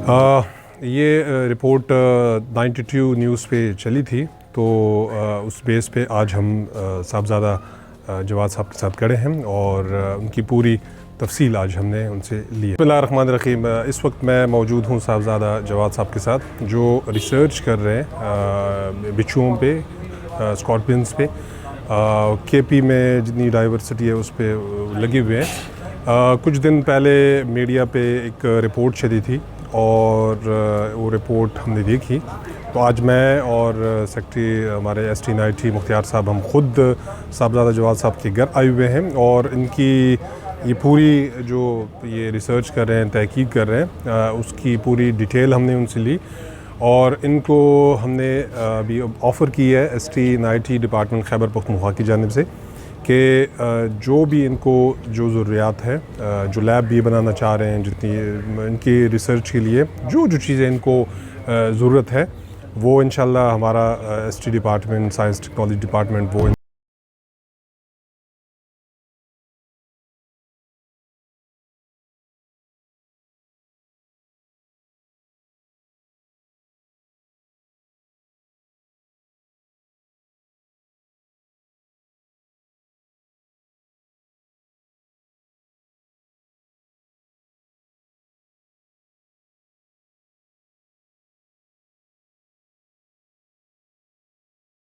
یہ report 92 news پہ چلی تھی، تو اس بیس پہ آج ہم صاحبزادہ جواد صاحب کے ساتھ کھڑے ہیں اور ان کی پوری تفصیل آج ہم نے ان سے لی ہے۔ بسم اللہ الرحمن الرحیم۔ اس وقت میں موجود ہوں صاحبزادہ جواد صاحب کے ساتھ، جو ریسرچ کر رہے ہیں بچھوؤں پہ، اسکارپینس پہ، کے پی میں جتنی ڈائیورسٹی ہے اس پہ لگے ہوئے ہیں۔ کچھ دن پہلے میڈیا پہ ایک رپورٹ چلی تھی اور وہ رپورٹ ہم نے دیکھی، تو آج میں اور سیکرٹری ہمارے ST NIT مختار صاحب ہم خود صاحبزادہ جواد صاحب کے گھر آئے ہوئے ہیں اور ان کی یہ پوری جو یہ ریسرچ کر رہے ہیں، تحقیق کر رہے ہیں، اس کی پوری ڈیٹیل ہم نے ان سے لی اور ان کو ہم نے ابھی آفر کی ہے ST NIT department Khyber Pakhtunkhwa کی جانب سے کہ جو بھی ان کو جو ضروریات ہے، جو لیب بھی بنانا چاہ رہے ہیں، جتنی ان کی ریسرچ کے لیے جو چیزیں ان کو ضرورت ہے، وہ انشاءاللہ ہمارا ST department, science technology department وہ